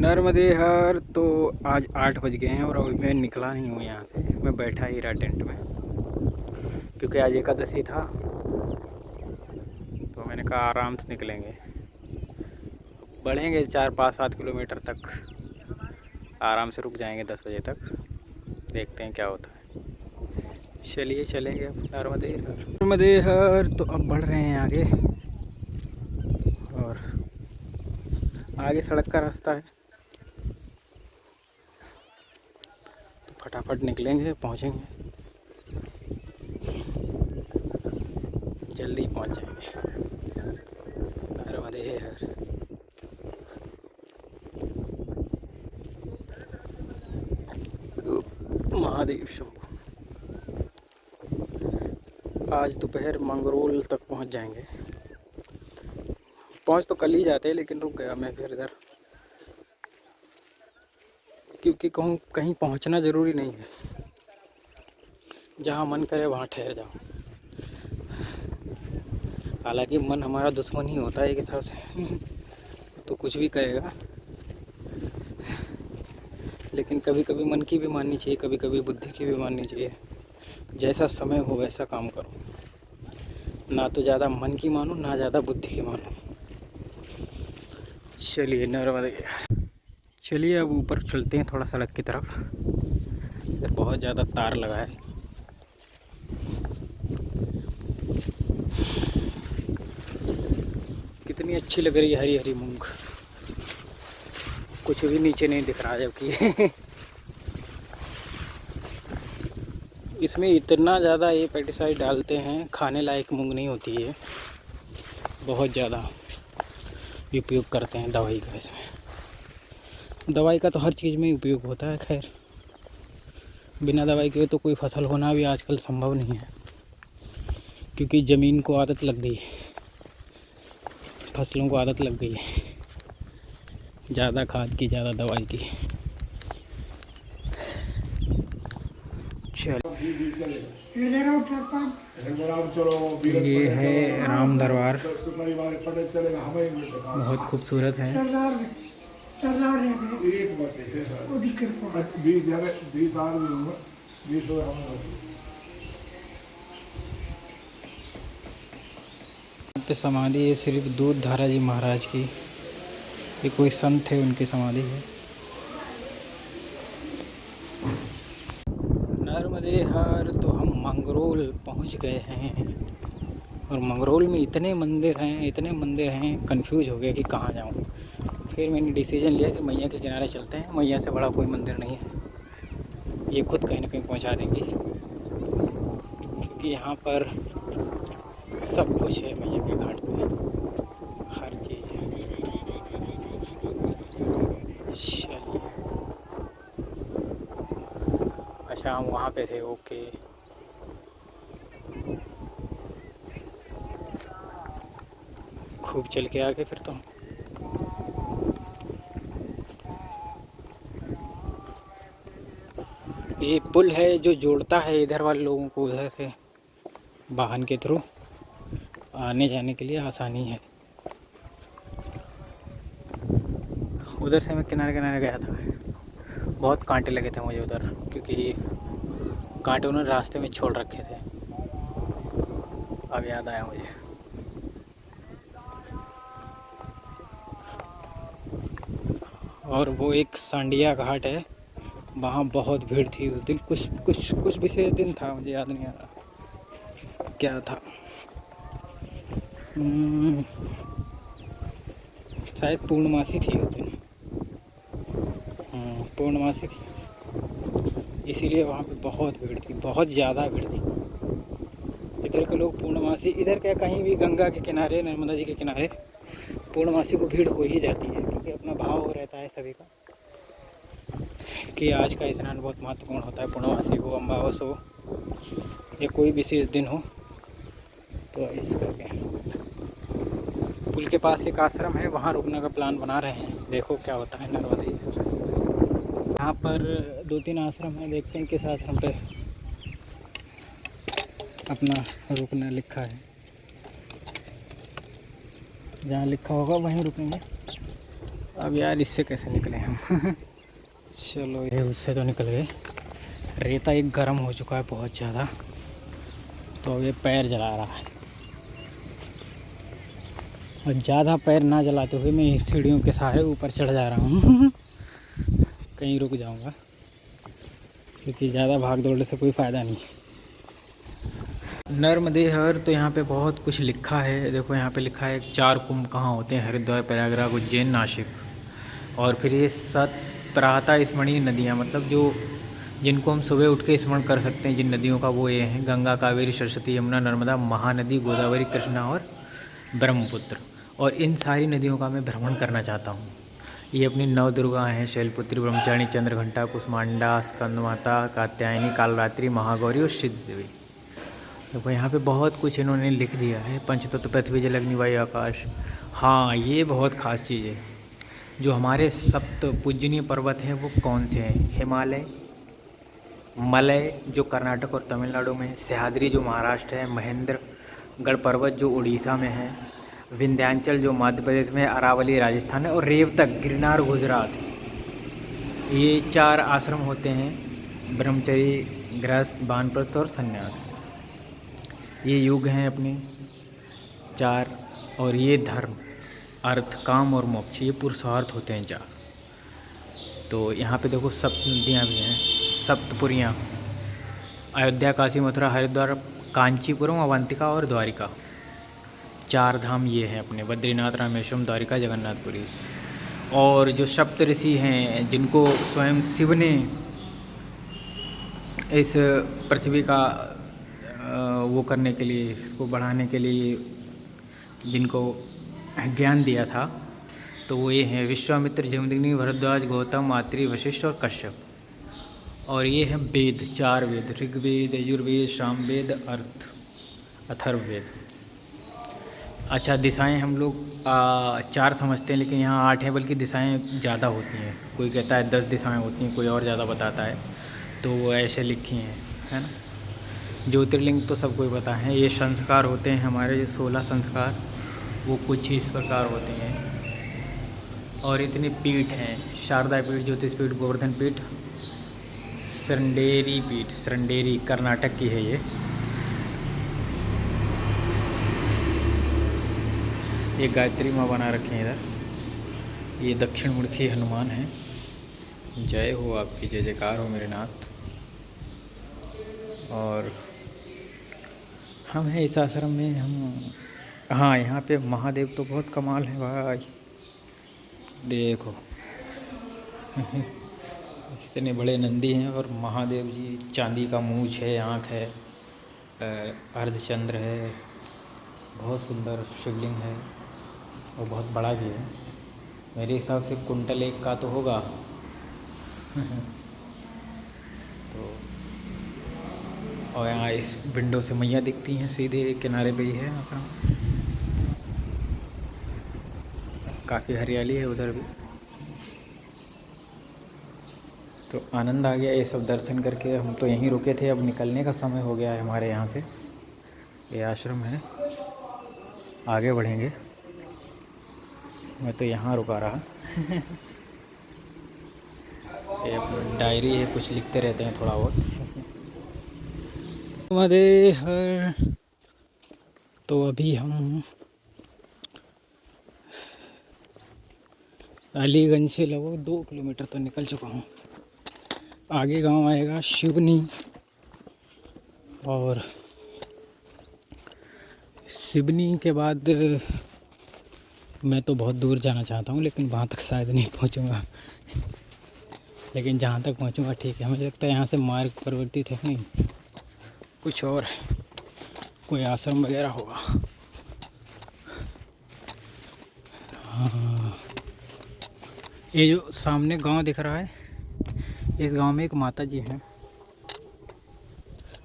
नर्मदे हर तो आज 8 बज गए हैं और अभी मैं निकला नहीं हूँ यहाँ से। मैं बैठा ही रहा टेंट में क्योंकि आज एकादशी था, तो मैंने कहा आराम से निकलेंगे, बढ़ेंगे 4-5-7 किलोमीटर तक, आराम से रुक जाएंगे 10 बजे तक, देखते हैं क्या होता है। चलिए चलेंगे अब नर्मदे हर तो अब बढ़ रहे हैं आगे, और आगे सड़क का रास्ता है तो फटाफट निकलेंगे, पहुँचेंगे, जल्दी पहुँच जाएंगे नर्मदे हर। महादेव शंभू। आज दोपहर मंगरोल तक पहुंच जाएंगे। पहुंच तो कल ही जाते हैं, लेकिन रुक गया मैं फिर इधर, क्योंकि कहीं पहुंचना ज़रूरी नहीं है, जहां मन करे वहां ठहर जाओ। हालांकि मन हमारा दुश्मन ही होता है एक हिसाब से तो कुछ भी करेगा, लेकिन कभी कभी मन की भी माननी चाहिए, कभी कभी बुद्धि की भी माननी चाहिए। जैसा समय हो वैसा काम करो, ना तो ज़्यादा मन की मानो ना ज़्यादा बुद्धि की मानो। चलिए नर्मदे, चलिए अब ऊपर चलते हैं थोड़ा सड़क की तरफ। इधर बहुत ज़्यादा तार लगा है। कितनी अच्छी लग रही है हरी हरी मूंग, कुछ भी नीचे नहीं दिख रहा जबकि इसमें इतना ज़्यादा ये पेस्टिसाइड डालते हैं, खाने लायक मूंग नहीं होती है। बहुत ज़्यादा उपयोग करते हैं दवाई का। इसमें दवाई का तो हर चीज़ में उपयोग होता है। खैर, बिना दवाई के तो कोई फसल होना भी आजकल संभव नहीं है, क्योंकि ज़मीन को आदत लग गई है, फसलों को आदत लग गई है ज़्यादा खाद की, ज़्यादा दवाई की। ये है राम दरबार, बहुत खूबसूरत है। यहाँ पे समाधि है सिर्फ दूध धारा जी महाराज की, ये कोई संत थे उनकी समाधि है। नर्मदे हर तो हम मंगरोल पहुंच गए हैं, और मंगरोल में इतने मंदिर हैं, कंफ्यूज हो गया कि कहाँ जाऊँ। फिर मैंने डिसीजन लिया कि मैया के किनारे चलते हैं, मैया से बड़ा कोई मंदिर नहीं है, ये खुद कहीं ना कहीं पहुंचा देंगी, क्योंकि यहाँ पर सब कुछ है मैया के घाट पे, हर चीज़ है। चलिए, अच्छा हम वहाँ पे थे, ओके। खूब चल के आगे फिर तो। ये पुल है जो जोड़ता है इधर वाले लोगों को उधर से, वाहन के थ्रू आने जाने के लिए आसानी है। उधर से मैं किनारे किनारे गया था, बहुत कांटे लगे थे मुझे उधर, क्योंकि कांटे उन्होंने रास्ते में छोड़ रखे थे। अब याद आया मुझे। और वो एक सांडिया घाट है, वहाँ बहुत भीड़ थी उस दिन। कुछ विशेष दिन था, मुझे याद नहीं आ रहा क्या था। शायद पूर्णमासी थी उस दिन, पूर्णमासी थी, इसीलिए वहाँ पे बहुत भीड़ थी, बहुत ज़्यादा भीड़ थी। इधर के लोग पूर्णमासी, इधर क्या कहीं भी गंगा के किनारे, नर्मदा जी के किनारे पूर्णमासी को भीड़ हो ही जाती है, क्योंकि अपना भाव रहता है सभी का कि आज का स्नान बहुत महत्वपूर्ण होता है। पूर्णमासी हो, अमावस हो, या कोई विशेष दिन हो, तो इस करके पुल के पास एक आश्रम है, वहाँ रुकने का प्लान बना रहे हैं, देखो क्या होता है। नर्मदे यहाँ पर 2-3 आश्रम है, देखते हैं किस आश्रम पे अपना रुकना लिखा है। जहाँ लिखा होगा वहीं रुकेंगे। अब यार इससे कैसे निकले हम। चलो ये उससे तो निकल गए। रेता एक गर्म हो चुका है बहुत ज़्यादा, तो अब ये पैर जला रहा है। और ज़्यादा पैर ना जलाते हुए मैं सीढ़ियों के सहारे ऊपर चढ़ जा रहा हूँ। कहीं रुक जाऊँगा क्योंकि ज़्यादा भाग दौड़ से कोई फ़ायदा नहीं। नर्मदे हर तो यहाँ पे बहुत कुछ लिखा है। देखो यहाँ पे लिखा है 4 कुंभ कहाँ होते हैं, हरिद्वार, प्रयागराज, उज्जैन, नासिक। और फिर ये 7 प्रातः स्मरणीय नदियाँ, मतलब जो जिनको हम सुबह उठ के स्मरण कर सकते हैं जिन नदियों का, वो ये हैं गंगा, कावेरी, सरस्वती, यमुना, नर्मदा, महानदी, गोदावरी, कृष्णा और ब्रह्मपुत्र। और इन सारी नदियों का मैं भ्रमण करना चाहता हूँ। ये अपनी 9 दुर्गा हैं, शैलपुत्री, ब्रह्मचारिणी, चंद्रघंटा, कुसमांडा, स्कंदमाता, कात्यायनी, कालरात्रि, महागौरी और सिद्ध देवी। देखो यहाँ पे बहुत कुछ इन्होंने लिख दिया है। पंचतत्व पृथ्वी, जल, अग्नि, वायु, आकाश। हाँ, ये बहुत ख़ास चीज़ है। जो हमारे सप्त पूजनीय पर्वत हैं वो कौन से हैं? हिमालय, मलय जो कर्नाटक और तमिलनाडु में है, सह्याद्री जो महाराष्ट्र है, महेंद्रगढ़ पर्वत जो उड़ीसा में है, विंध्याचल जो मध्य प्रदेश में है, अरावली राजस्थान है और रेवतक गिरनार गुजरात। ये 4 आश्रम होते हैं, ब्रह्मचर्य, गृहस्थ, वानप्रस्थ और संन्यास। ये युग हैं अपने 4। और ये धर्म, अर्थ, काम और मोक्ष, ये पुरुषार्थ होते हैं 4। तो यहाँ पे देखो सप्त नदियाँ भी हैं, सप्तपुरियाँ, अयोध्या, काशी, मथुरा, हरिद्वार, कांचीपुरम, अवंतिका और द्वारिका। 4 धाम ये हैं अपने, बद्रीनाथ, रामेश्वरम, द्वारिका, जगन्नाथपुरी। और जो सप्त ऋषि हैं जिनको स्वयं शिव ने इस पृथ्वी का वो करने के लिए, इसको बढ़ाने के लिए जिनको ज्ञान दिया था, तो वो ये हैं विश्वामित्र, जमदग्नि, भरद्वाज, गौतम, आत्रि, वशिष्ठ और कश्यप। और ये हैं वेद, 4 वेद, ऋग्वेद, यजुर्वेद, सामवेद, अथर्ववेद। अच्छा, दिशाएं हम लोग 4 समझते हैं, लेकिन यहाँ 8 हैं, बल्कि दिशाएं ज़्यादा होती हैं। कोई कहता है 10 दिशाएं होती हैं, कोई और ज़्यादा बताता है। तो वो ऐसे लिखी हैं, है ना। ज्योतिर्लिंग तो सबको ही पता है। ये संस्कार होते हैं हमारे, जो 16 संस्कार, वो कुछ इस प्रकार होते हैं। और इतने पीठ हैं, शारदा पीठ, ज्योतिष पीठ, गोवर्धन पीठ, श्रृंगेरी पीठ, श्रृंगेरी कर्नाटक की है ये गायत्री माँ बना रखे हैं इधर। ये दक्षिण मुखी हनुमान है। जय हो आपकी, जय जयकार हो मेरे नाथ। और हम हैं इस आश्रम में, हम हाँ, यहाँ पे महादेव तो बहुत कमाल है भाई। देखो इतने बड़े नंदी हैं और महादेव जी, चांदी का मूंछ है, आँख है, अर्धचंद्र है, बहुत सुंदर शिवलिंग है और बहुत बड़ा भी है। मेरे हिसाब से कुंटल 1 का तो होगा। तो और यहाँ इस विंडो से मैया दिखती हैं, सीधे किनारे पे ही है आश्रम। काफ़ी हरियाली है उधर भी। तो आनंद आ गया ये सब दर्शन करके। हम तो यहीं रुके थे, अब निकलने का समय हो गया है हमारे यहाँ से। ये आश्रम है, आगे बढ़ेंगे। मैं तो यहाँ रुका रहा। ये अपनी डायरी है, कुछ लिखते रहते हैं थोड़ा बहुत। हर तो अभी हम अलीगंज से लगभग 2 किलोमीटर तो निकल चुका हूँ। आगे गांव आएगा शिवनी, और शिवनी के बाद मैं तो बहुत दूर जाना चाहता हूँ, लेकिन वहाँ तक शायद नहीं पहुँचूँगा। लेकिन जहाँ तक पहुँचूँगा ठीक है। मुझे लगता है यहाँ से मार्ग परिवर्तित है, नहीं कुछ और है, कोई आश्रम वगैरह होगा। हाँ, ये जो सामने गांव दिख रहा है, इस गांव में एक माता जी हैं।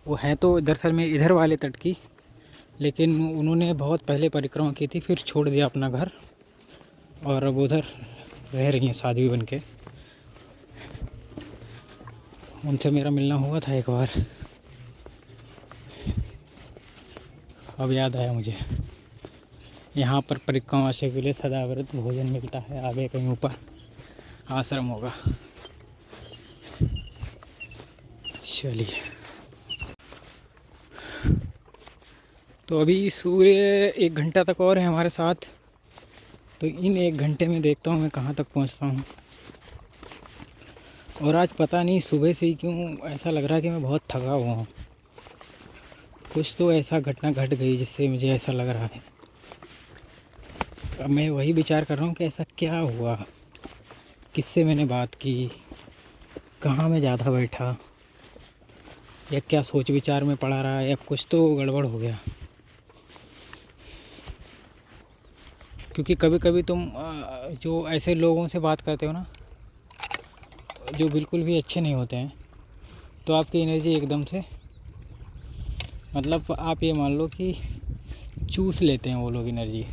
वो हैं तो दरअसल में इधर वाले तट की, लेकिन उन्होंने बहुत पहले परिक्रमा की थी, फिर छोड़ दिया अपना घर और अब उधर रह रही हैं साध्वी बन के। उनसे मेरा मिलना हुआ था एक बार, अब याद आया मुझे। यहाँ पर परिक्रमा से के लिए सदाव्रत भोजन मिलता है आगे कहीं ऊपर। आश्रम होगा। चलिए, तो अभी सूर्य 1 घंटा तक और है हमारे साथ, तो इन 1 घंटे में देखता हूँ मैं कहाँ तक पहुँचता हूँ। और आज पता नहीं सुबह से ही क्यों ऐसा लग रहा है कि मैं बहुत थका हुआ हूँ। कुछ तो ऐसा घटना घट गई जिससे मुझे ऐसा लग रहा है। अब मैं वही विचार कर रहा हूँ कि ऐसा क्या हुआ, किससे मैंने बात की, कहाँ मैं ज़्यादा बैठा, या क्या सोच विचार में पड़ा रहा, या कुछ तो गड़बड़ हो गया। क्योंकि कभी कभी तुम जो ऐसे लोगों से बात करते हो ना, जो बिल्कुल भी अच्छे नहीं होते हैं, तो आपकी एनर्जी एकदम से, मतलब आप ये मान लो कि चूस लेते हैं वो लोग एनर्जी।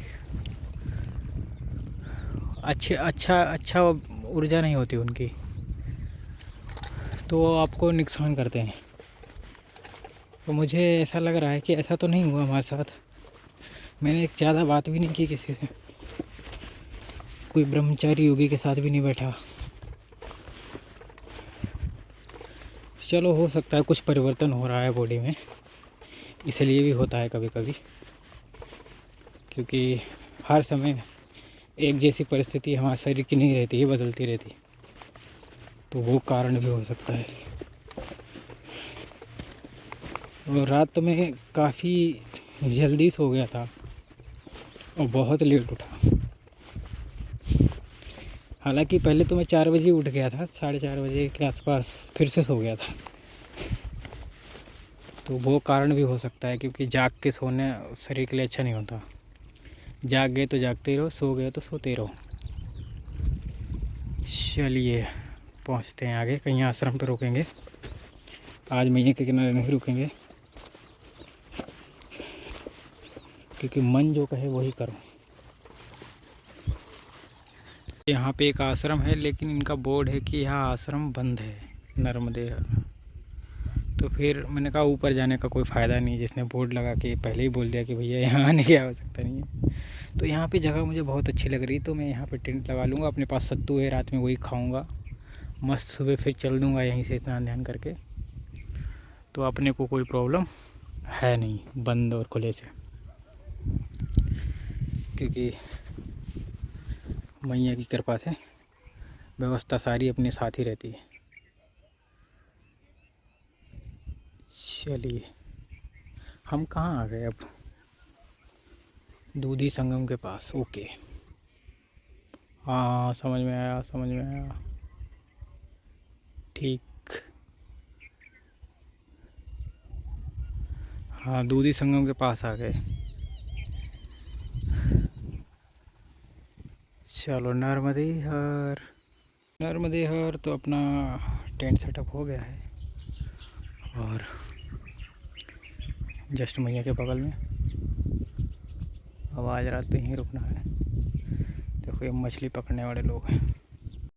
अच्छा ऊर्जा नहीं होती उनकी, तो वो आपको नुकसान करते हैं। तो मुझे ऐसा लग रहा है कि ऐसा तो नहीं हुआ हमारे साथ। मैंने ज़्यादा बात भी नहीं की किसी से, कोई ब्रह्मचारी योगी के साथ भी नहीं बैठा। चलो, हो सकता है कुछ परिवर्तन हो रहा है बॉडी में, इसलिए भी होता है कभी कभी, क्योंकि हर समय एक जैसी परिस्थिति हमारे शरीर की नहीं रहती है, बदलती रहती, तो वो कारण भी हो सकता है। और रात तो मैं काफ़ी जल्दी सो गया था और बहुत लेट उठा। हालांकि पहले तो मैं 4 बजे उठ गया था, 4:30 बजे के आसपास फिर से सो गया था। तो वो कारण भी हो सकता है, क्योंकि जाग के सोने शरीर के लिए अच्छा नहीं होता। जाग गए तो जागते ही रहो, सो गए तो सोते ही रहो। चलिए, पहुंचते हैं आगे, कहीं आश्रम पे रुकेंगे। आज मैया के किनारे नहीं रुकेंगे, क्योंकि मन जो कहे वही करो। यहाँ पे एक आश्रम है, लेकिन इनका बोर्ड है कि यह आश्रम बंद है, नर्मदे। तो फिर मैंने कहा ऊपर जाने का कोई फ़ायदा नहीं, जिसने बोर्ड लगा के पहले ही बोल दिया कि भैया यहाँ आने की आवश्यकता नहीं है। तो यहाँ पे जगह मुझे बहुत अच्छी लग रही, तो मैं यहाँ पे टेंट लगा लूँगा। अपने पास सत्तू है, रात में वही खाऊँगा मस्त, सुबह फिर चल दूँगा यहीं से स्नान ध्यान करके। तो अपने को कोई प्रॉब्लम है नहीं बंद और खुले से, क्योंकि मैया की कृपा से व्यवस्था सारी अपने साथ ही रहती है। चलिए, हम कहाँ आ गए अब? दूधी संगम के पास। ओके, हाँ समझ में आया, समझ में आया। ठीक, हाँ दूधी संगम के पास आ गए। चलो, नर्मदे हर, नर्मदे हर। तो अपना टेंट सेटअप हो गया है, और जस्ट मैया के बगल में। अब आज रात तो यहीं रुकना है। देखो ये मछली पकड़ने वाले लोग हैं।